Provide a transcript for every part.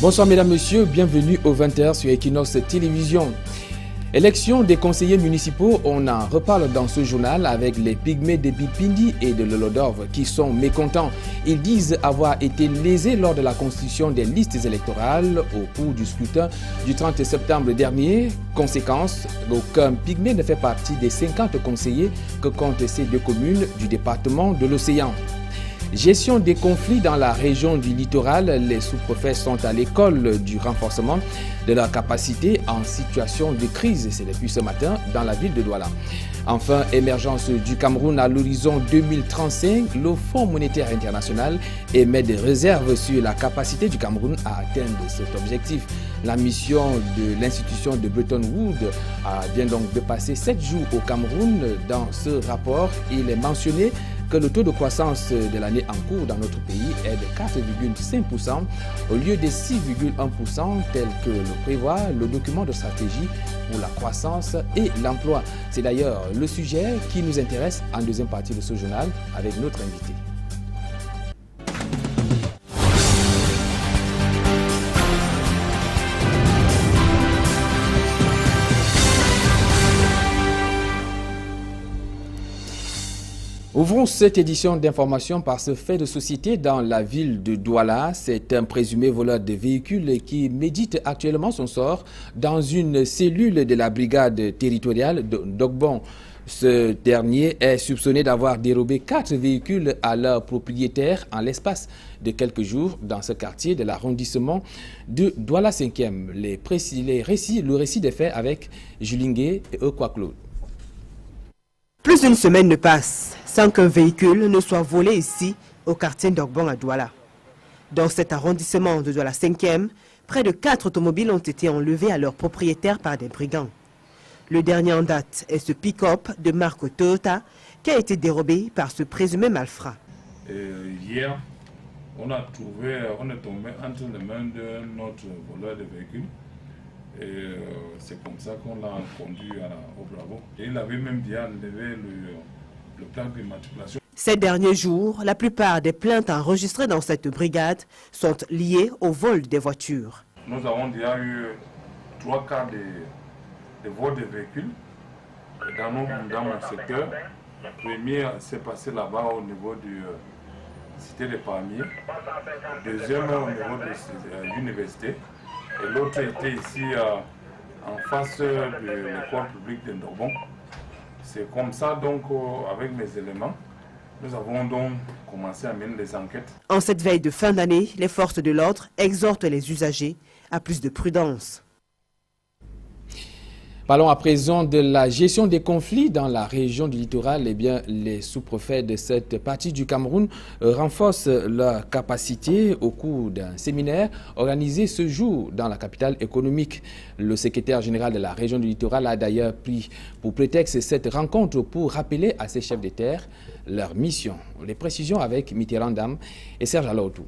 Bonsoir mesdames, messieurs, bienvenue au 20h sur Equinox Télévision. Élection des conseillers municipaux, on en reparle dans ce journal avec les pygmées de Bipindi et de Lolodorf qui sont mécontents. Ils disent avoir été lésés lors de la constitution des listes électorales au cours du scrutin du 30 septembre dernier. Conséquence, aucun pygmée ne fait partie des 50 conseillers que comptent ces deux communes du département de l'Océan. Gestion des conflits dans la région du littoral, les sous-préfets sont à l'école du renforcement de leur capacité en situation de crise. C'est depuis ce matin dans la ville de Douala. Enfin, émergence du Cameroun à l'horizon 2035, le Fonds monétaire international émet des réserves sur la capacité du Cameroun à atteindre cet objectif. La mission de l'institution de Bretton Woods vient donc de passer 7 jours au Cameroun. Dans ce rapport, il est mentionné que le taux de croissance de l'année en cours dans notre pays est de 4,5% au lieu de 6,1% tel que le prévoit le document de stratégie pour la croissance et l'emploi. C'est d'ailleurs le sujet qui nous intéresse en deuxième partie de ce journal avec notre invité. Ouvrons cette édition d'information par ce fait de société dans la ville de Douala. C'est un présumé voleur de véhicules qui médite actuellement son sort dans une cellule de la brigade territoriale d'Ogbon. Ce dernier est soupçonné d'avoir dérobé 4 véhicules à leurs propriétaires en l'espace de quelques jours dans ce quartier de l'arrondissement de Douala 5e. Le récit des faits avec Julingué et Eukwa-Claude. Plus d'une semaine ne passe sans qu'un véhicule ne soit volé ici, au quartier d'Ogbon à Douala. Dans cet arrondissement de Douala 5e, près de 4 automobiles ont été enlevées à leurs propriétaires par des brigands. Le dernier en date est ce pick-up de marque Toyota qui a été dérobé par ce présumé malfrat. Hier, on est tombé entre les mains de notre voleur de véhicules. Et c'est comme ça qu'on l'a conduit au Bravo. Et il avait même bien enlevé le plaque d'immatriculation. Ces derniers jours, la plupart des plaintes enregistrées dans cette brigade sont liées au vol des voitures. Nous avons déjà eu 3 cas de vol de véhicules dans mon secteur. Le premier s'est passé là-bas au niveau du cité des Palmiers. Le deuxième au niveau de l'université. Et l'autre était ici en face de l'école publique de Ndobon. C'est comme ça, donc, avec mes éléments, nous avons donc commencé à mener des enquêtes. En cette veille de fin d'année, les forces de l'ordre exhortent les usagers à plus de prudence. Parlons à présent de la gestion des conflits dans la région du littoral. Eh bien, les sous-préfets de cette partie du Cameroun renforcent leur capacité au cours d'un séminaire organisé ce jour dans la capitale économique. Le secrétaire général de la région du littoral a d'ailleurs pris pour prétexte cette rencontre pour rappeler à ses chefs de terre leur mission. Les précisions avec Mitterrand Dam et Serge Alaotou.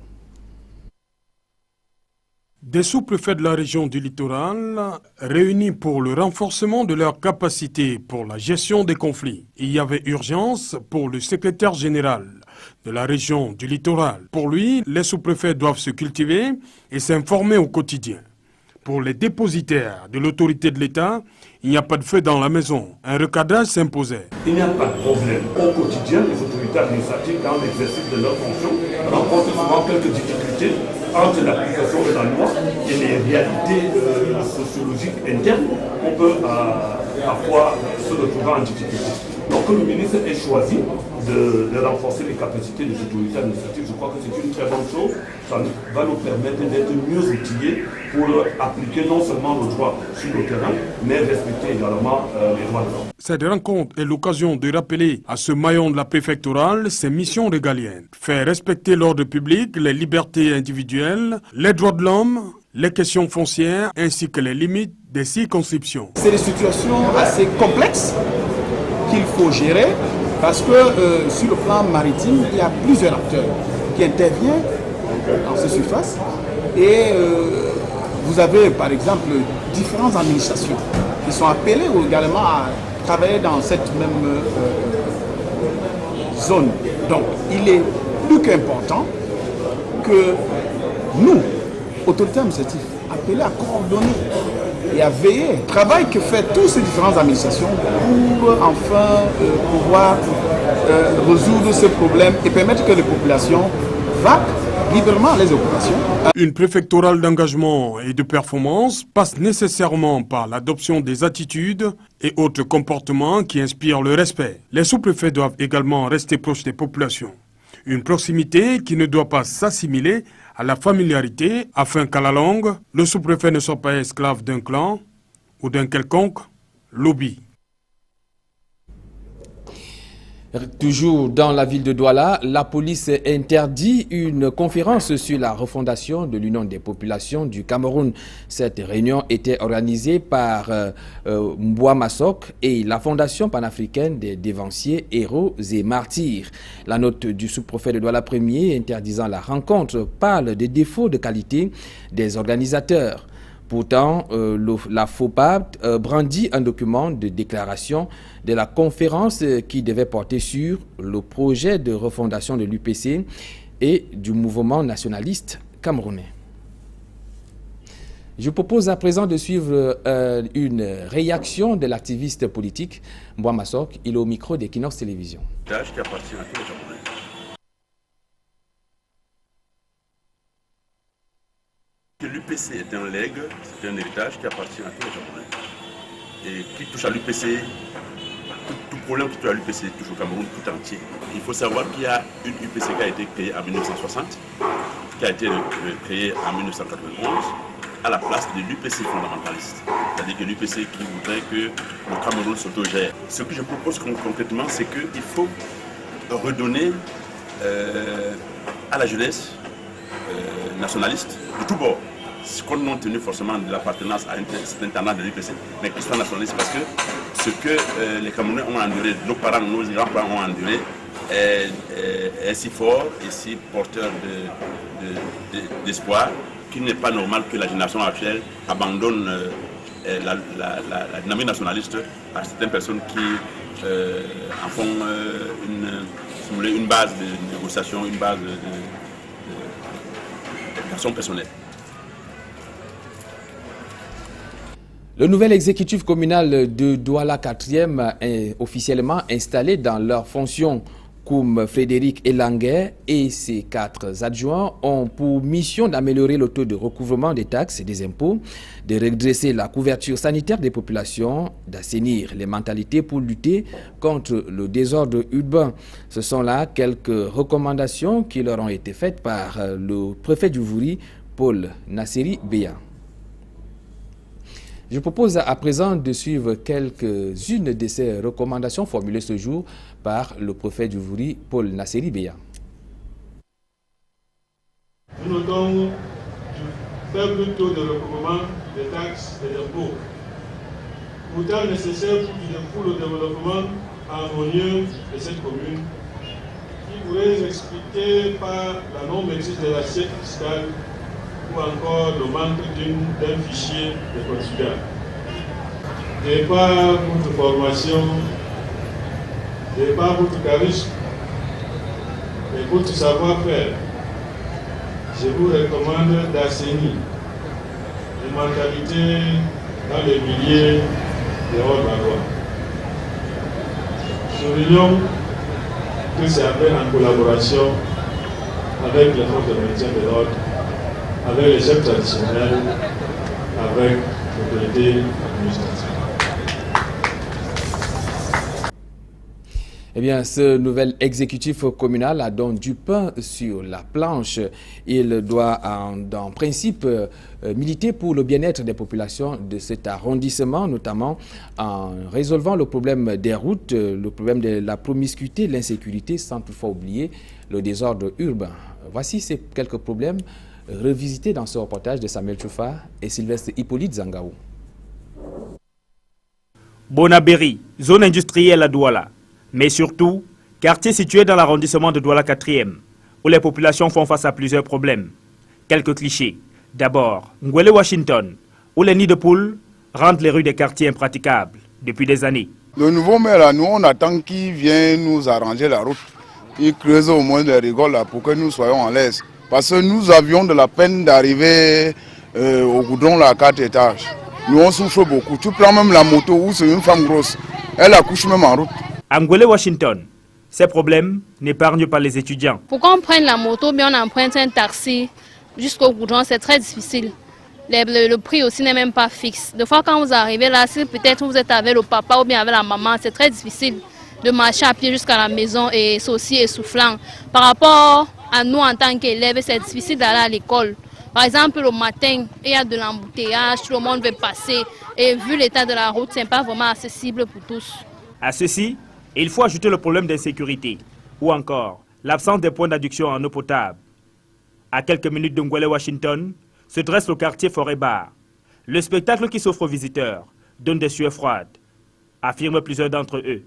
Des sous-préfets de la région du littoral réunis pour le renforcement de leur capacité pour la gestion des conflits. Il y avait urgence pour le secrétaire général de la région du littoral. Pour lui, les sous-préfets doivent se cultiver et s'informer au quotidien. Pour les dépositaires de l'autorité de l'État, il n'y a pas de feu dans la maison. Un recadrage s'imposait. Il n'y a pas de problème. Au quotidien, les autorités administratives, dans l'exercice de leurs fonctions, rencontrent souvent quelques difficultés entre l'application de la loi et les réalités sociologiques internes. On peut parfois se retrouver en difficulté. Donc le ministre ait choisi de renforcer les capacités des autorités administratives. Je crois que c'est une très bonne chose. Ça va nous permettre d'être mieux outillés pour appliquer non seulement le droit sur le terrain, mais respecter également les droits de l'homme. Cette rencontre est l'occasion de rappeler à ce maillon de la préfectorale ses missions régaliennes. Faire respecter l'ordre public, les libertés individuelles, les droits de l'homme, les questions foncières ainsi que les limites des circonscriptions. C'est des situations assez complexes qu'il faut gérer parce que sur le plan maritime, il y a plusieurs acteurs qui interviennent dans ces surfaces et vous avez par exemple différentes administrations qui sont appelées également à travailler dans cette même zone. Donc il est plus qu'important que nous, autorités administratives appelées à coordonner et à veiller. Le travail que fait toutes ces différentes administrations pour enfin pouvoir résoudre ces problèmes et permettre que les populations vaquent librement à les occupations. Une préfectorale d'engagement et de performance passe nécessairement par l'adoption des attitudes et autres comportements qui inspirent le respect. Les sous-préfets doivent également rester proches des populations. Une proximité qui ne doit pas s'assimiler à la familiarité afin qu'à la longue, le sous-préfet ne soit pas esclave d'un clan ou d'un quelconque lobby. Toujours dans la ville de Douala, la police interdit une conférence sur la refondation de l'Union des populations du Cameroun. Cette réunion était organisée par Mboua Massok et la Fondation panafricaine des dévanciers, héros et martyrs. La note du sous-préfet de Douala Premier interdisant la rencontre parle des défauts de qualité des organisateurs. Pourtant, la FOPAB brandit un document de déclaration de la conférence qui devait porter sur le projet de refondation de l'UPC et du mouvement nationaliste camerounais. Je propose à présent de suivre une réaction de l'activiste politique Mboua Massok. Il est au micro d'Equinox Télévision. L'UPC est un legs, c'est un héritage qui appartient à tous les Camerounais. Et qui touche à l'UPC, tout problème qui touche à l'UPC touche au Cameroun tout entier. Il faut savoir qu'il y a une UPC qui a été créée en 1960, qui a été créée en 1991, à la place de l'UPC fondamentaliste. C'est-à-dire que l'UPC qui voudrait que le Cameroun s'autogère. Ce que je propose concrètement, c'est qu'il faut redonner à la jeunesse nationaliste de tous bords, compte non tenu forcément de l'appartenance à cet internat de l'UPC, mais qu'ils soient nationalistes, parce que ce que les Camerounais ont enduré, nos parents, nos grands-parents ont enduré, est si fort et si porteur d'espoir qu'il n'est pas normal que la génération actuelle abandonne la dynamique nationaliste à certaines personnes qui en font une base de négociation, une base de personnes personnelles. Le nouvel exécutif communal de Douala 4e est officiellement installé dans leurs fonctions. Koum Frédéric Elanguet et ses 4 adjoints ont pour mission d'améliorer le taux de recouvrement des taxes et des impôts, de redresser la couverture sanitaire des populations, d'assainir les mentalités pour lutter contre le désordre urbain. Ce sont là quelques recommandations qui leur ont été faites par le préfet du Vouri, Paul Nasseri Beya. Je propose à présent de suivre quelques-unes de ces recommandations formulées ce jour par le préfet du Vouri, Paul Nasseri Beya. Nous notons du faible taux de recouvrement des taxes et des impôts, pourtant nécessaire pour le développement harmonieux de cette commune, qui pourrait s'expliquer par la non-maîtrise de l'assiette fiscale ou encore le manque d'un fichier de consulat. De par votre formation, de par votre charisme et votre savoir-faire, je vous recommande d'assainir les mentalités dans les milieux de la loi. Soulignons que c'est à peine en collaboration avec les forces de maintien de l'ordre, avec les chefs traditionnels, avec l'autorité administrative. Eh bien, ce nouvel exécutif communal a donc du pain sur la planche. Il doit, en principe, militer pour le bien-être des populations de cet arrondissement, notamment en résolvant le problème des routes, le problème de la promiscuité, l'insécurité, sans toutefois oublier le désordre urbain. Voici ces quelques problèmes revisités dans ce reportage de Samuel Choufa et Sylvestre Hippolyte Zangaou. Bonabéry, zone industrielle à Douala, mais surtout, quartier situé dans l'arrondissement de Douala 4e, où les populations font face à plusieurs problèmes. Quelques clichés. D'abord, Ngwele Washington, où les nids de poules rendent les rues des quartiers impraticables depuis des années. Le nouveau maire, là, nous, on attend qu'il vienne nous arranger la route. Il creuse au moins des rigoles là, pour que nous soyons à l'aise. Parce que nous avions de la peine d'arriver au goudron là, à 4 étages. Nous on souffre beaucoup. Tu prends même la moto où c'est une femme grosse. Elle accouche même en route. Angolé, Washington. Ces problèmes n'épargnent pas les étudiants. Pour qu'on prenne la moto, bien on emprunte un taxi jusqu'au goudron, c'est très difficile. Le prix aussi n'est même pas fixe. Des fois quand vous arrivez là, si peut-être vous êtes avec le papa ou bien avec la maman, c'est très difficile de marcher à pied jusqu'à la maison et c'est aussi essoufflant. Par rapport à nous en tant qu'élèves, c'est difficile d'aller à l'école. Par exemple, le matin, il y a de l'embouteillage, tout le monde veut passer. Et vu l'état de la route, ce n'est pas vraiment accessible pour tous. À ceci, il faut ajouter le problème d'insécurité ou encore l'absence des points d'adduction en eau potable. À quelques minutes d'Ongwele, Washington, se dresse le quartier Forêt-Bar. Le spectacle qui s'offre aux visiteurs donne des sueurs froides, affirment plusieurs d'entre eux.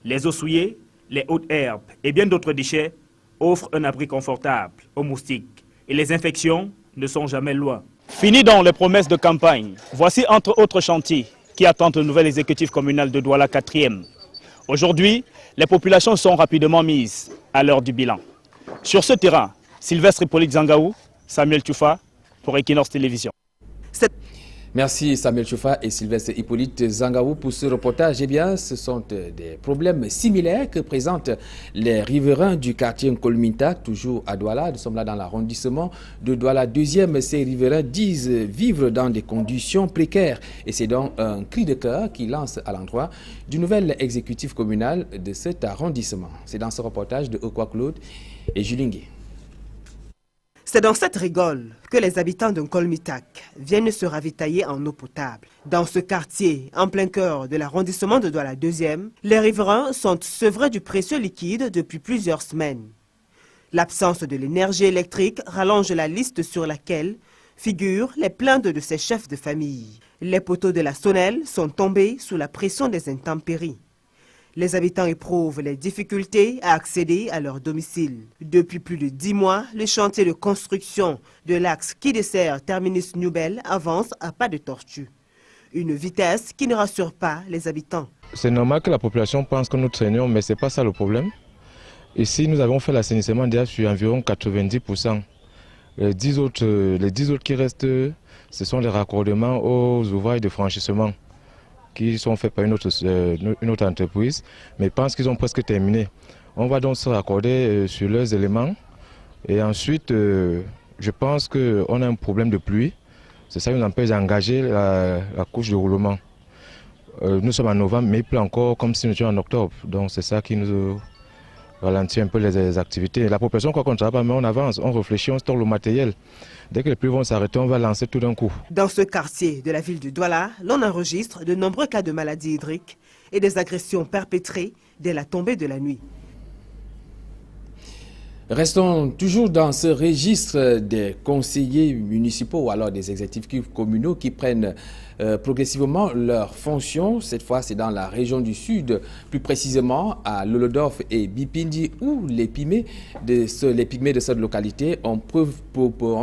Les eaux souillées, les hautes herbes et bien d'autres déchets offrent un abri confortable aux moustiques et les infections ne sont jamais loin. Fini donc les promesses de campagne. Voici entre autres chantiers qui attendent le nouvel exécutif communal de Douala 4e. Aujourd'hui, les populations sont rapidement mises à l'heure du bilan. Sur ce terrain, Sylvestre Hippolyte Zangaou, Samuel Tchoufa pour Equinox Télévision. Merci Samuel Choufa et Sylvestre Hippolyte Zangaou pour ce reportage. Eh bien, ce sont des problèmes similaires que présentent les riverains du quartier Nkolminta, toujours à Douala. Nous sommes là dans l'arrondissement de Douala 2e. Ces riverains disent vivre dans des conditions précaires. Et c'est donc un cri de cœur qui lance à l'endroit du nouvel exécutif communal de cet arrondissement. C'est dans ce reportage de Okwa Claude et Julien Gué. C'est dans cette rigole que les habitants de Nkolmitak viennent se ravitailler en eau potable. Dans ce quartier, en plein cœur de l'arrondissement de Douala 2e, les riverains sont sevrés du précieux liquide depuis plusieurs semaines. L'absence de l'énergie électrique rallonge la liste sur laquelle figurent les plaintes de ces chefs de famille. Les poteaux de la Sonelle sont tombés sous la pression des intempéries. Les habitants éprouvent les difficultés à accéder à leur domicile. Depuis plus de 10 mois, le chantier de construction de l'axe qui dessert Terminus Newbel avance à pas de tortue. Une vitesse qui ne rassure pas les habitants. C'est normal que la population pense que nous traînons, mais ce n'est pas ça le problème. Ici, nous avons fait l'assainissement déjà sur environ 90%. Les 10 autres qui restent, ce sont les raccordements aux ouvrages de franchissement qui sont faits par une autre entreprise, mais je pense qu'ils ont presque terminé. On va donc se raccorder sur leurs éléments et ensuite, je pense qu'on a un problème de pluie. C'est ça qui nous empêche d'engager la couche de roulement. Nous sommes en novembre, mais il pleut encore comme si nous étions en octobre. Donc c'est ça qui nous ralentit un peu les activités. La population, quoi qu'on ne travaille pas, mais on avance, on réfléchit, on stocke le matériel. Dès que les pluies vont s'arrêter, on va lancer tout d'un coup. Dans ce quartier de la ville de Douala, l'on enregistre de nombreux cas de maladies hydriques et des agressions perpétrées dès la tombée de la nuit. Restons toujours dans ce registre des conseillers municipaux ou alors des exécutifs communaux qui prennent progressivement leurs fonctions. Cette fois, c'est dans la région du Sud, plus précisément à Lolodorf et Bipindi, où les pygmées de cette localité ont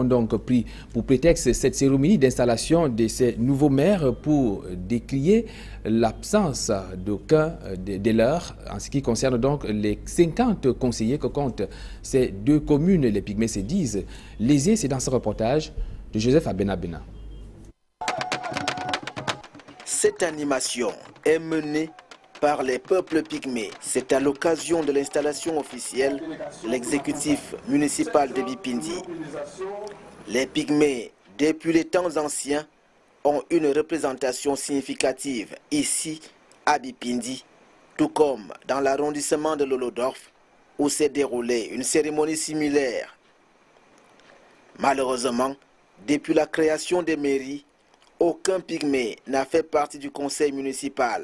donc pris pour prétexte cette cérémonie d'installation de ces nouveaux maires pour décrier l'absence d'aucun des leurs en ce qui concerne donc les 50 conseillers que comptent ces deux communes. Les pygmées se disent lésés. C'est dans ce reportage de Joseph Abenabena. Cette animation est menée par les peuples pygmées. C'est à l'occasion de l'installation officielle de l'exécutif municipal de Bipindi. Les pygmées, depuis les temps anciens, ont une représentation significative ici à Bipindi, tout comme dans l'arrondissement de Lolodorf, où s'est déroulée une cérémonie similaire. Malheureusement, depuis la création des mairies, aucun pygmée n'a fait partie du conseil municipal.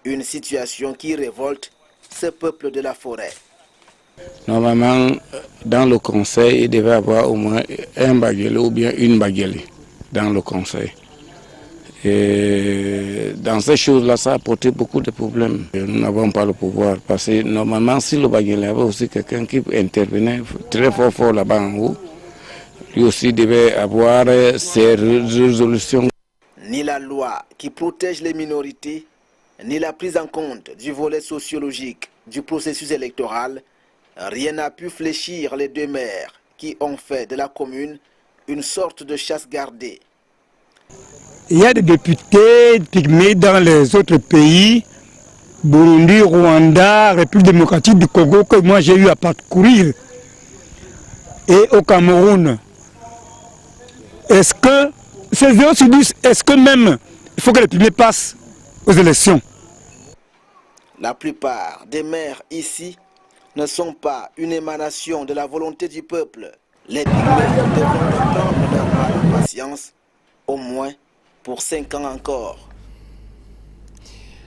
Une situation qui révolte ce peuple de la forêt. Normalement, dans le conseil, il devait y avoir au moins un Baguélé ou bien une Baguélé dans le conseil. Et dans ces choses-là, ça a apporté beaucoup de problèmes. Nous n'avons pas le pouvoir parce que normalement, si le Baguélé avait aussi quelqu'un qui intervenait très fort là-bas en haut, lui aussi devait avoir ses résolutions. Ni la loi qui protège les minorités, ni la prise en compte du volet sociologique du processus électoral, rien n'a pu fléchir les deux maires qui ont fait de la commune une sorte de chasse gardée. Il y a des députés pygmées dans les autres pays, Burundi, Rwanda, République démocratique du Congo, que moi j'ai eu à parcourir. Et au Cameroun, est-ce que ces gens se disent, est-ce que même il faut que les pygmées passent aux élections? La plupart des maires ici ne sont pas une émanation de la volonté du peuple. Les pygmées devront prendre leur mal en patience, au moins pour 5 ans encore.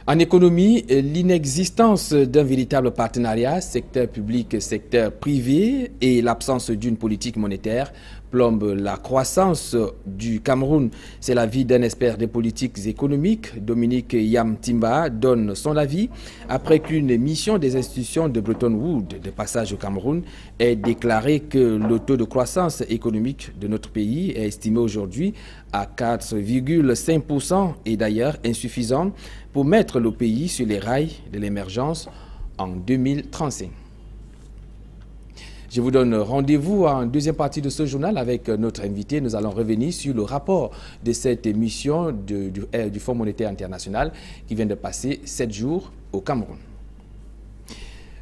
En économie, l'inexistence d'un véritable partenariat secteur public-secteur privé et l'absence d'une politique monétaire plombe la croissance du Cameroun. C'est l'avis d'un expert des politiques économiques. Dominique Yamtimba donne son avis après qu'une mission des institutions de Bretton Woods de passage au Cameroun ait déclaré que le taux de croissance économique de notre pays est estimé aujourd'hui à 4,5% et d'ailleurs insuffisant pour mettre le pays sur les rails de l'émergence en 2035. Je vous donne rendez-vous en deuxième partie de ce journal avec notre invité. Nous allons revenir sur le rapport de cette mission du Fonds monétaire international qui vient de passer 7 jours au Cameroun.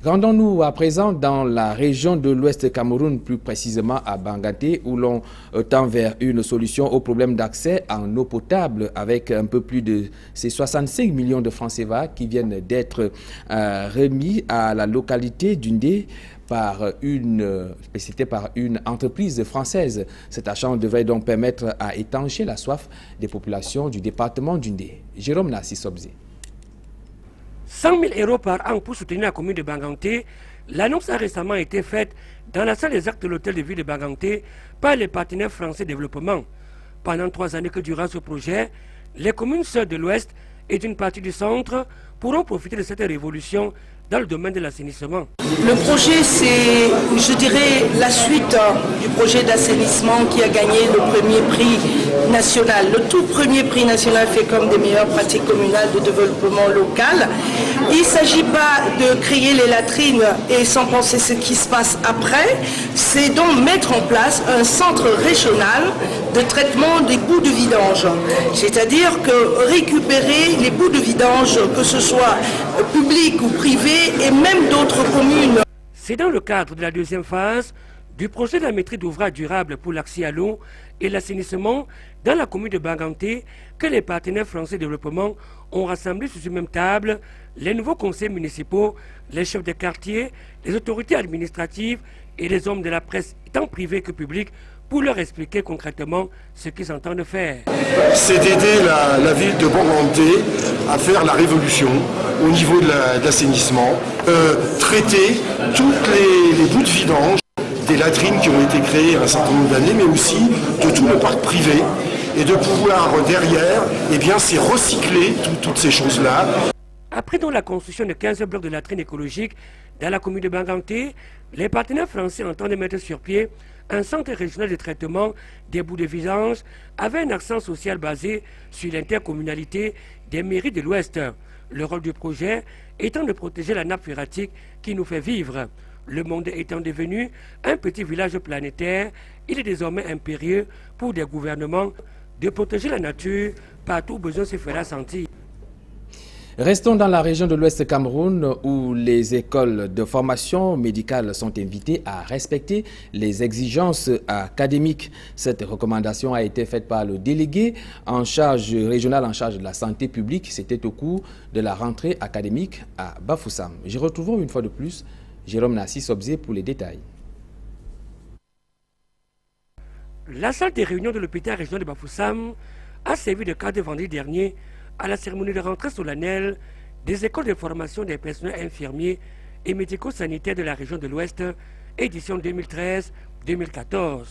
Rendons-nous à présent dans la région de l'Ouest Cameroun, plus précisément à Banganté, où l'on tend vers une solution au problème d'accès en eau potable avec un peu plus de ces 65 millions de francs CFA qui viennent d'être remis à la localité d'Undé par une entreprise française. Cet achat devrait donc permettre à étancher la soif des populations du département d'Undé. Jérôme Nassi Sobzé. 100 000 € par an pour soutenir la commune de Banganté. L'annonce a récemment été faite dans la salle des actes de l'hôtel de ville de Banganté par les partenaires français de développement. Pendant 3 années que durera ce projet, les communes sœurs de l'Ouest et d'une partie du centre pourront profiter de cette révolution dans le domaine de l'assainissement. Le projet, c'est, je dirais, la suite du projet d'assainissement qui a gagné le premier prix national. Le tout premier prix national fait comme des meilleures pratiques communales de développement local. Il ne s'agit pas de créer les latrines et sans penser ce qui se passe après, c'est donc mettre en place un centre régional de traitement des boues de vidange. C'est-à-dire que récupérer les boues de vidange, que ce soit public ou privé, et même d'autres communes. C'est dans le cadre de la deuxième phase du projet de la maîtrise d'ouvrage durable pour l'accès à l'eau et l'assainissement dans la commune de Banganté que les partenaires français de développement ont rassemblé sur une même table les nouveaux conseils municipaux, les chefs de quartier, les autorités administratives et les hommes de la presse, tant privés que publics, pour leur expliquer concrètement ce qu'ils entendent faire. C'est d'aider la ville de Banganté à faire la révolution au niveau de l'assainissement, traiter toutes les boues de vidange, des latrines qui ont été créées un certain nombre d'années, mais aussi de tout le parc privé, et de pouvoir derrière, eh bien, c'est recycler toutes ces choses-là. Après donc la construction de 15 blocs de latrines écologiques dans la commune de Banganté, les partenaires français entendent mettre sur pied un centre régional de traitement des boues de vidange avec un accent social basé sur l'intercommunalité des mairies de l'Ouest. Le rôle du projet étant de protéger la nappe phréatique qui nous fait vivre. Le monde étant devenu un petit village planétaire, il est désormais impérieux pour des gouvernements de protéger la nature partout où besoin se fera sentir. Restons dans la région de l'Ouest Cameroun où les écoles de formation médicale sont invitées à respecter les exigences académiques. Cette recommandation a été faite par le délégué régional en charge de la santé publique. C'était au cours de la rentrée académique à Bafoussam. Je retrouve une fois de plus Jérôme Nassi Sobzé pour les détails. La salle des réunions de l'hôpital régional de Bafoussam a servi de cadre vendredi dernier à la cérémonie de rentrée solennelle des écoles de formation des personnels infirmiers et médico-sanitaires de la région de l'Ouest, édition 2013-2014.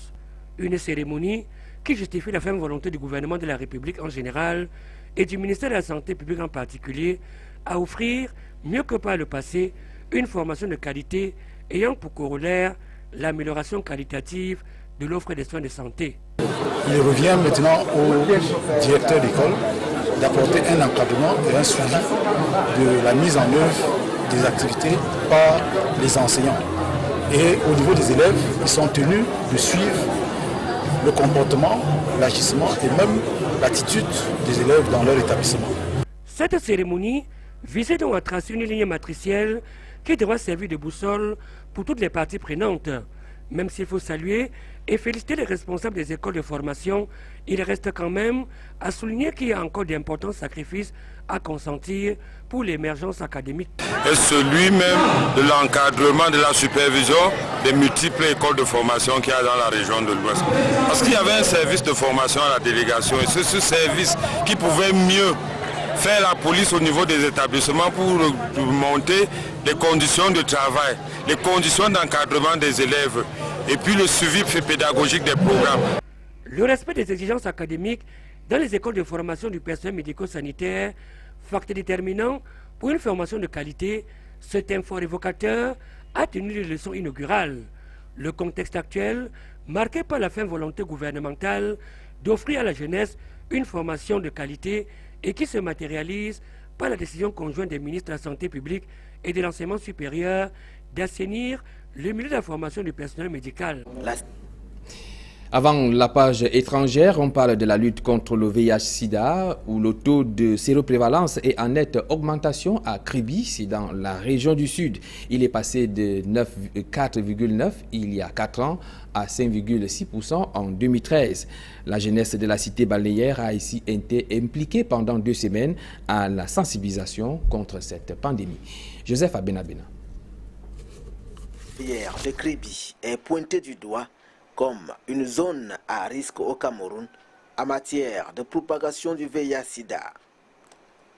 Une cérémonie qui justifie la ferme volonté du gouvernement de la République en général et du ministère de la Santé publique en particulier à offrir, mieux que par le passé, une formation de qualité ayant pour corollaire l'amélioration qualitative de l'offre des soins de santé. Il revient maintenant au directeur d'école d'apporter un encadrement et un suivi de la mise en œuvre des activités par les enseignants. Et au niveau des élèves, ils sont tenus de suivre le comportement, l'agissement et même l'attitude des élèves dans leur établissement. Cette cérémonie visait donc à tracer une ligne matricielle qui devra servir de boussole pour toutes les parties prenantes. Même s'il faut saluer et féliciter les responsables des écoles de formation, il reste quand même à souligner qu'il y a encore d'importants sacrifices à consentir pour l'émergence académique. Et celui même de l'encadrement, de la supervision des multiples écoles de formation qu'il y a dans la région de l'Ouest. Parce qu'il y avait un service de formation à la délégation et c'est ce service qui pouvait mieux faire la police au niveau des établissements pour monter les conditions de travail, les conditions d'encadrement des élèves et puis le suivi pédagogique des programmes. Le respect des exigences académiques dans les écoles de formation du personnel médico-sanitaire, facteur déterminant pour une formation de qualité, ce thème fort évocateur a tenu les leçons inaugurales. Le contexte actuel, marqué par la ferme volonté gouvernementale d'offrir à la jeunesse une formation de qualité et qui se matérialise par la décision conjointe des ministres de la Santé publique et de l'enseignement supérieur d'assainir le milieu de la formation du personnel médical. Avant la page étrangère, on parle de la lutte contre le VIH-Sida, où le taux de séroprévalence est en nette augmentation à Kribi, c'est dans la région du Sud. Il est passé de 4,9 il y a 4 ans à 5,6% en 2013. La jeunesse de la cité balnéaire a ici été impliquée pendant 2 semaines à la sensibilisation contre cette pandémie. Joseph Abenabena. Hier de Kribi est pointé du doigt comme une zone à risque au Cameroun en matière de propagation du VIH-Sida.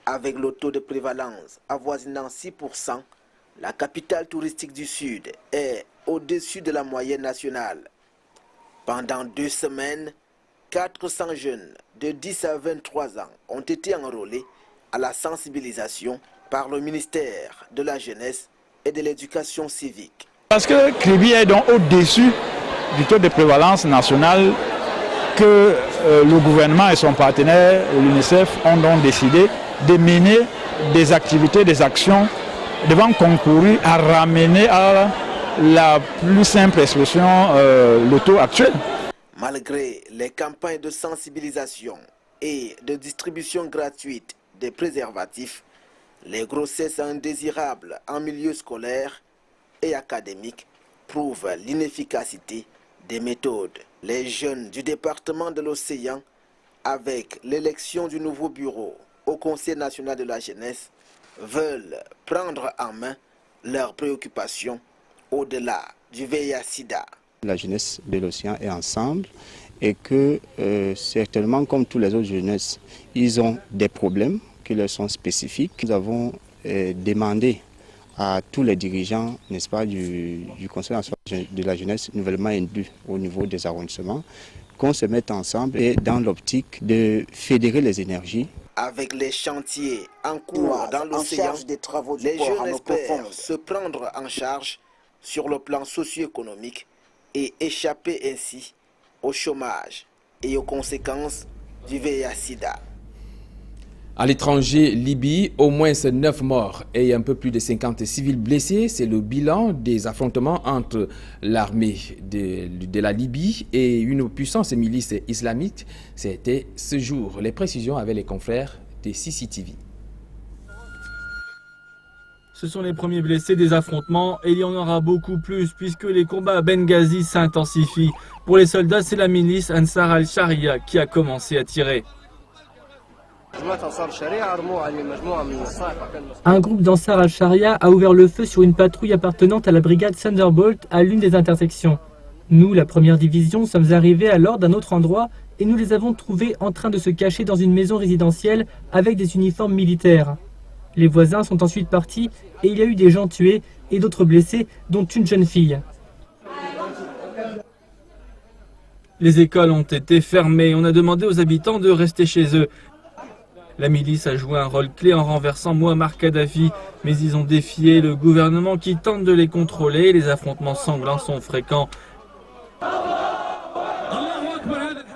Avec le taux de prévalence avoisinant 6%, la capitale touristique du Sud est au-dessus de la moyenne nationale. Pendant 2 semaines, 400 jeunes de 10 à 23 ans ont été enrôlés à la sensibilisation par le ministère de la Jeunesse et de l'Éducation civique. Parce que Kribi est donc au-dessus du taux de prévalence national que le gouvernement et son partenaire, l'UNICEF, ont donc décidé de mener des activités, des actions devant concourir à ramener à la plus simple expression le taux actuel. Malgré les campagnes de sensibilisation et de distribution gratuite des préservatifs, les grossesses indésirables en milieu scolaire et académique prouvent l'inefficacité des méthodes. Les jeunes du département de l'Océan, avec l'élection du nouveau bureau au Conseil national de la jeunesse, veulent prendre en main leurs préoccupations au-delà du VIH-Sida. La jeunesse de l'Océan est ensemble et que certainement comme tous les autres jeunesses, ils ont des problèmes qui leur sont spécifiques. Nous avons demandé à tous les dirigeants, n'est-ce pas, du Conseil national de la jeunesse nouvellement élu au niveau des arrondissements, qu'on se mette ensemble et dans l'optique de fédérer les énergies. Avec les chantiers en cours dans l'océan, les jeunes espèrent se prendre en charge sur le plan socio-économique et échapper ainsi au chômage et aux conséquences du VIH-Sida. À l'étranger, Libye, au moins 9 morts et un peu plus de 50 civils blessés. C'est le bilan des affrontements entre l'armée de la Libye et une puissance milice islamique. C'était ce jour. Les précisions avec les confrères de CCTV. Ce sont les premiers blessés des affrontements et il y en aura beaucoup plus puisque les combats à Benghazi s'intensifient. Pour les soldats, c'est la milice Ansar al-Sharia qui a commencé à tirer. Un groupe d'Ansar al-Sharia a ouvert le feu sur une patrouille appartenant à la brigade Thunderbolt à l'une des intersections. Nous, la première division, sommes arrivés alors d'un autre endroit et nous les avons trouvés en train de se cacher dans une maison résidentielle avec des uniformes militaires. Les voisins sont ensuite partis et il y a eu des gens tués et d'autres blessés, dont une jeune fille. Les écoles ont été fermées. On a demandé aux habitants de rester chez eux. La milice a joué un rôle clé en renversant Muammar Kadhafi, mais ils ont défié le gouvernement qui tente de les contrôler. Les affrontements sanglants sont fréquents.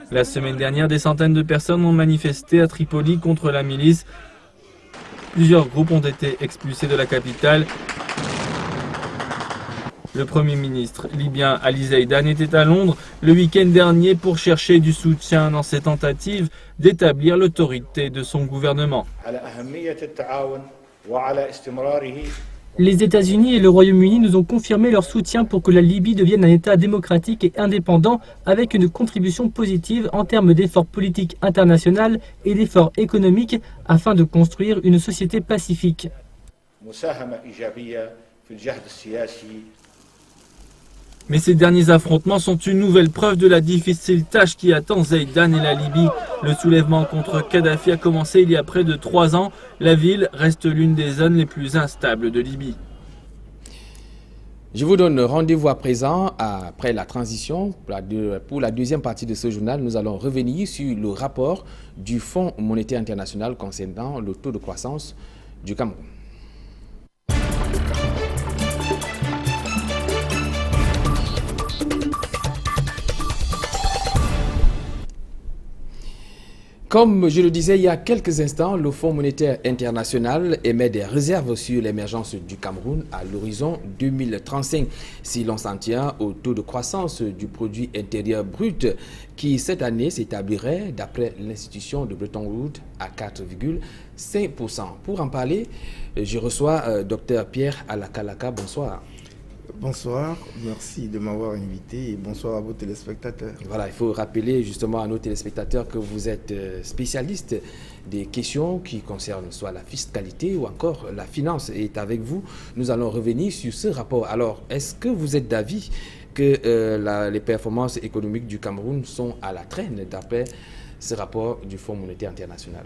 La semaine dernière, des centaines de personnes ont manifesté à Tripoli contre la milice. Plusieurs groupes ont été expulsés de la capitale. Le Premier ministre libyen Ali Zaïdan était à Londres le week-end dernier pour chercher du soutien dans ses tentatives d'établir l'autorité de son gouvernement. Les États-Unis et le Royaume-Uni nous ont confirmé leur soutien pour que la Libye devienne un État démocratique et indépendant avec une contribution positive en termes d'efforts politiques internationaux et d'efforts économiques afin de construire une société pacifique. Mais ces derniers affrontements sont une nouvelle preuve de la difficile tâche qui attend Zaïdan et la Libye. Le soulèvement contre Kadhafi a commencé il y a près de 3 ans. La ville reste l'une des zones les plus instables de Libye. Je vous donne rendez-vous à présent après la transition. Pour la deuxième partie de ce journal, nous allons revenir sur le rapport du Fonds monétaire international concernant le taux de croissance du Cameroun. Comme je le disais il y a quelques instants, le Fonds monétaire international émet des réserves sur l'émergence du Cameroun à l'horizon 2035. Si l'on s'en tient au taux de croissance du produit intérieur brut qui cette année s'établirait d'après l'institution de Bretton Woods à 4,5%. Pour en parler, je reçois Dr Pierre Alakalaka. Bonsoir. Bonsoir, merci de m'avoir invité et bonsoir à vos téléspectateurs. Voilà, il faut rappeler justement à nos téléspectateurs que vous êtes spécialiste des questions qui concernent soit la fiscalité ou encore la finance. Et avec vous, nous allons revenir sur ce rapport. Alors, est-ce que vous êtes d'avis que les performances économiques du Cameroun sont à la traîne d'après ce rapport du Fonds monétaire international?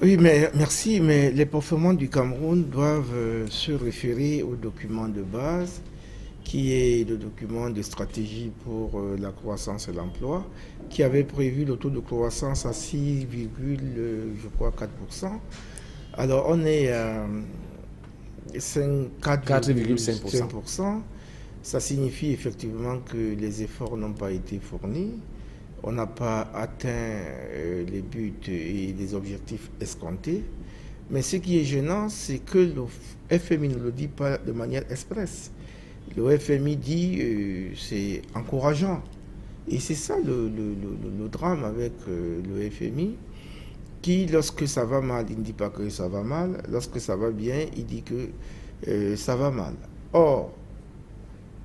Oui, mais merci, mais les performances du Cameroun doivent se référer au document de base, qui est le document de stratégie pour la croissance et l'emploi, qui avait prévu le taux de croissance à 6,4%. Alors, on est à 4,5%. Ça signifie effectivement que les efforts n'ont pas été fournis. On n'a pas atteint les buts et les objectifs escomptés. Mais ce qui est gênant, c'est que le FMI ne le dit pas de manière expresse. Le FMI dit c'est encourageant. Et c'est ça le drame avec le FMI, qui, lorsque ça va mal, il ne dit pas que ça va mal. Lorsque ça va bien, il dit que ça va mal. Or,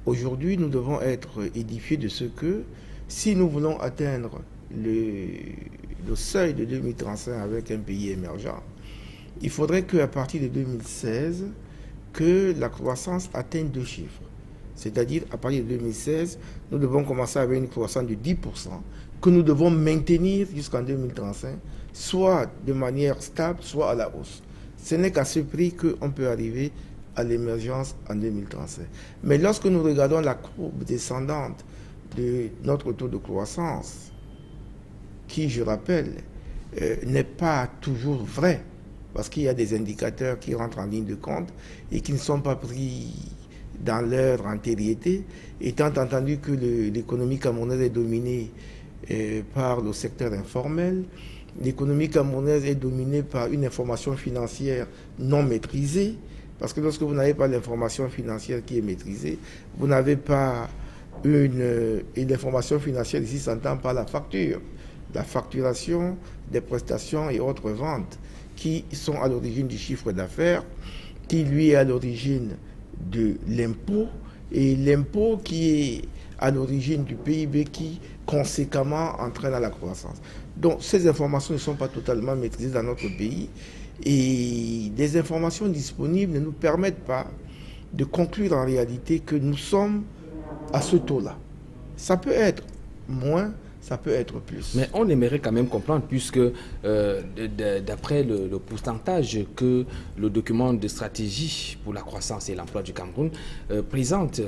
aujourd'hui, nous devons être édifiés de ce que, si nous voulons atteindre le seuil de 2035 avec un pays émergent, il faudrait qu'à partir de 2016, que la croissance atteigne 2 chiffres. C'est-à-dire, à partir de 2016, nous devons commencer avec une croissance de 10%, que nous devons maintenir jusqu'en 2035, soit de manière stable, soit à la hausse. Ce n'est qu'à ce prix qu'on peut arriver à l'émergence en 2035. Mais lorsque nous regardons la courbe descendante de notre taux de croissance, qui, je rappelle, n'est pas toujours vrai, parce qu'il y a des indicateurs qui rentrent en ligne de compte et qui ne sont pas pris dans leur entièreté, étant entendu que l'économie camerounaise est dominée par le secteur informel, l'économie camerounaise est dominée par une information financière non maîtrisée, parce que lorsque vous n'avez pas l'information financière qui est maîtrisée, vous n'avez pas et l'information financière ici s'entend par la facture, la facturation des prestations et autres ventes qui sont à l'origine du chiffre d'affaires, qui lui est à l'origine de l'impôt, et l'impôt qui est à l'origine du PIB qui conséquemment entraîne à la croissance. Donc ces informations ne sont pas totalement maîtrisées dans notre pays et des informations disponibles ne nous permettent pas de conclure en réalité que nous sommes à ce taux-là. Ça peut être moins, ça peut être plus. Mais on aimerait quand même comprendre, puisque d'après le pourcentage que le document de stratégie pour la croissance et l'emploi du Cameroun présente,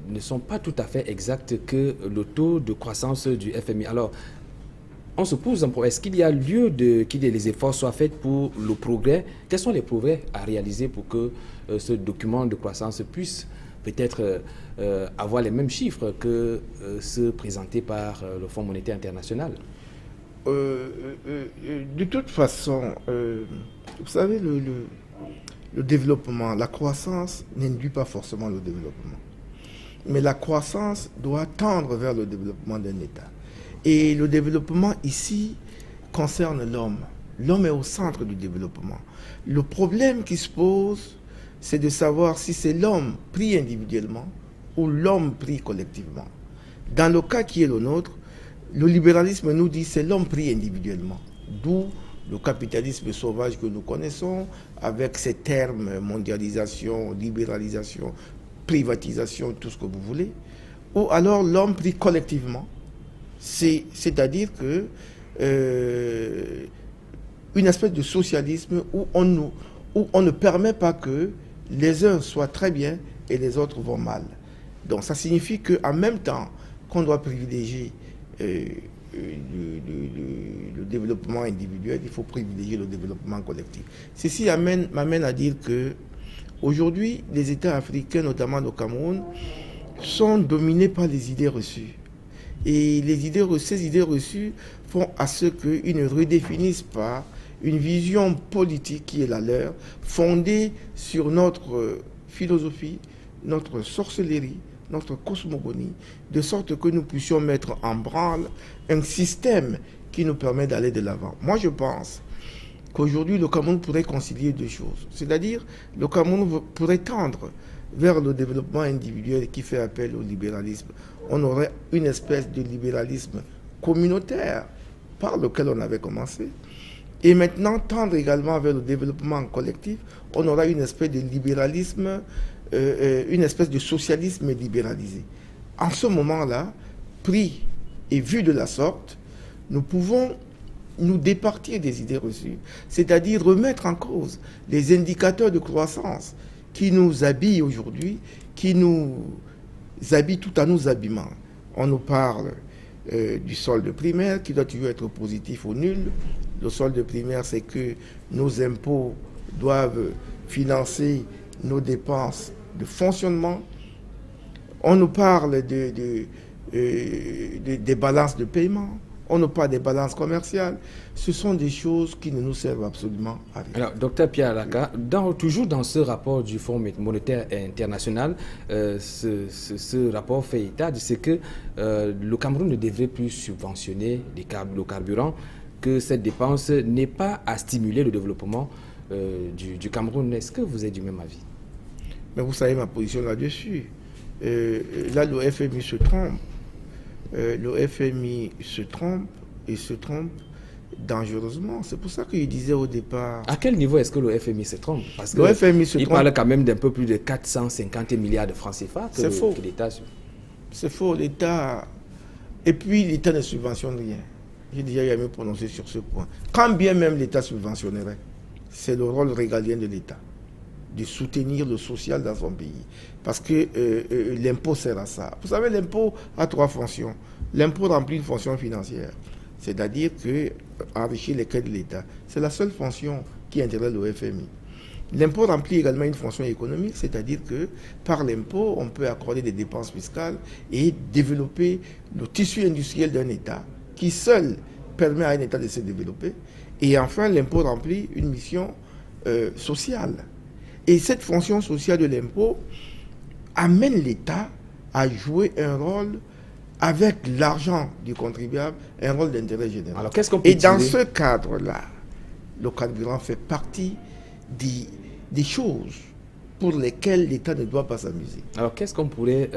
ne sont pas tout à fait exacts que le taux de croissance du FMI. Alors, on se pose un problème. Est-ce qu'il y a lieu que les efforts soient faits pour le progrès? Quels sont les progrès à réaliser pour que ce document de croissance puisse peut-être avoir les mêmes chiffres que ceux présentés par le Fonds monétaire international? De toute façon, vous savez, le développement, la croissance n'induit pas forcément le développement. Mais la croissance doit tendre vers le développement d'un État. Et le développement ici concerne l'homme. L'homme est au centre du développement. Le problème qui se pose, c'est de savoir si c'est l'homme pris individuellement ou l'homme pris collectivement. Dans le cas qui est le nôtre, le libéralisme nous dit c'est l'homme pris individuellement. D'où le capitalisme sauvage que nous connaissons, avec ces termes mondialisation, libéralisation, privatisation, tout ce que vous voulez. Ou alors l'homme pris collectivement, c'est-à-dire que une espèce de socialisme où on ne permet pas que les uns soient très bien et les autres vont mal. Donc ça signifie qu'en même temps qu'on doit privilégier le développement individuel, il faut privilégier le développement collectif. Ceci m'amène à dire que aujourd'hui, les États africains, notamment le Cameroun, sont dominés par les idées reçues. Et ces idées reçues font à ce qu'ils ne redéfinissent pas une vision politique qui est la leur, fondée sur notre philosophie, notre sorcellerie, notre cosmogonie, de sorte que nous puissions mettre en branle un système qui nous permet d'aller de l'avant. Moi, je pense qu'aujourd'hui, le Cameroun pourrait concilier deux choses. C'est-à-dire, le Cameroun pourrait tendre vers le développement individuel qui fait appel au libéralisme. On aurait une espèce de libéralisme communautaire par lequel on avait commencé. Et maintenant, tendre également vers le développement collectif, on aura une espèce de libéralisme, une espèce de socialisme libéralisé. En ce moment-là, pris et vu de la sorte, nous pouvons nous départir des idées reçues, c'est-à-dire remettre en cause les indicateurs de croissance qui nous habillent aujourd'hui, qui nous habillent tout en nous habillant. On nous parle du solde primaire qui doit toujours être positif ou nul. Le solde primaire, c'est que nos impôts doivent financer nos dépenses de fonctionnement. On nous parle des balances de paiement. On n'a pas des balances commerciales. Ce sont des choses qui ne nous servent absolument à rien. Alors, docteur Pierre Alaka, toujours dans ce rapport du Fonds monétaire international, ce rapport fait état de ce que le Cameroun ne devrait plus subventionner le carburant, que cette dépense n'est pas à stimuler le développement du Cameroun. Est-ce que vous êtes du même avis? Mais vous savez ma position là-dessus. Là, le FMI se trompe. Le FMI se trompe et se trompe dangereusement. C'est pour ça qu'il disait au départ... À quel niveau est-ce que le FMI se trompe? Parce le FMI se il trompe. parle quand même d'un peu plus de 450 milliards de francs CFA que l'État... C'est faux, l'État... Et puis l'État ne subventionne rien. J'ai déjà eu à me prononcer sur ce point. Quand bien même l'État subventionnerait, c'est le rôle régalien de l'État de soutenir le social dans son pays. Parce que l'impôt sert à ça. Vous savez, l'impôt a trois fonctions. L'impôt remplit une fonction financière, c'est-à-dire enrichir les caisses de l'État. C'est la seule fonction qui intéresse le FMI. L'impôt remplit également une fonction économique, c'est-à-dire que par l'impôt, on peut accorder des dépenses fiscales et développer le tissu industriel d'un État qui seul permet à un État de se développer. Et enfin, l'impôt remplit une mission sociale. Et cette fonction sociale de l'impôt amène l'État à jouer un rôle avec l'argent du contribuable, un rôle d'intérêt général. Alors, qu'est-ce qu'on peut Et dans tirer? ce cadre-là, le carburant fait partie des choses pour lesquelles l'État ne doit pas s'amuser. Alors, qu'est-ce qu'on pourrait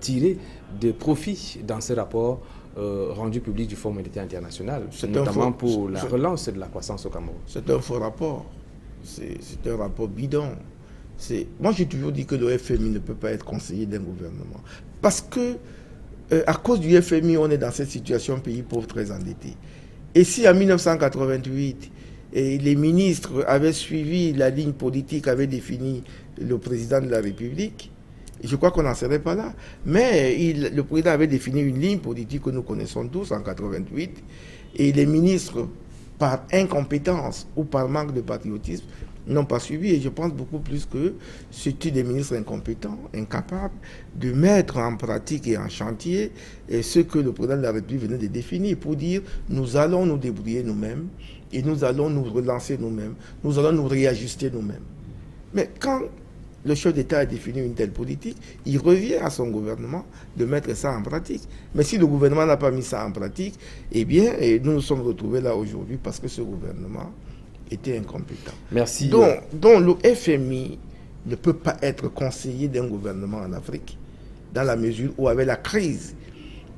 tirer de profit dans ce rapport rendu public du Fonds monétaire international, notamment pour la relance de la croissance au Cameroun? C'est un faux rapport. C'est un rapport bidon. Moi, j'ai toujours dit que le FMI ne peut pas être conseiller d'un gouvernement. Parce que, à cause du FMI, on est dans cette situation pays pauvre très endetté. Et si en 1988, les ministres avaient suivi la ligne politique qu'avait définie le président de la République, je crois qu'on n'en serait pas là. Mais le président avait défini une ligne politique que nous connaissons tous en 1988. Et les ministres, par incompétence ou par manque de patriotisme, n'ont pas suivi. Et je pense beaucoup plus que c'était des ministres incompétents, incapables de mettre en pratique et en chantier ce que le président de la République venait de définir pour dire nous allons nous débrouiller nous-mêmes et nous allons nous relancer nous-mêmes, nous allons nous réajuster nous-mêmes. Mais quand le chef d'État a défini une telle politique, il revient à son gouvernement de mettre ça en pratique. Mais si le gouvernement n'a pas mis ça en pratique, eh bien, nous nous sommes retrouvés là aujourd'hui parce que ce gouvernement était incompétent. Merci. Donc le FMI ne peut pas être conseiller d'un gouvernement en Afrique, dans la mesure où avec la crise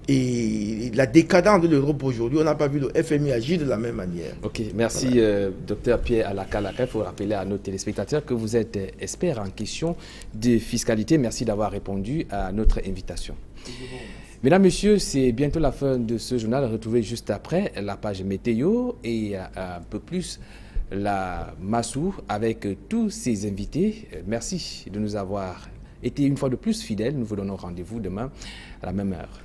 et la décadence de l'Europe aujourd'hui, on n'a pas vu le FMI agir de la même manière. Ok, merci Dr Pierre Alaka-Laka. Il faut rappeler à nos téléspectateurs que vous êtes expert en question de fiscalité. Merci d'avoir répondu à notre invitation. Mesdames, Messieurs, c'est bientôt la fin de ce journal. Retrouvez juste après la page météo et un peu plus la Massou avec tous ses invités. Merci de nous avoir été une fois de plus fidèles. Nous vous donnons rendez-vous demain à la même heure.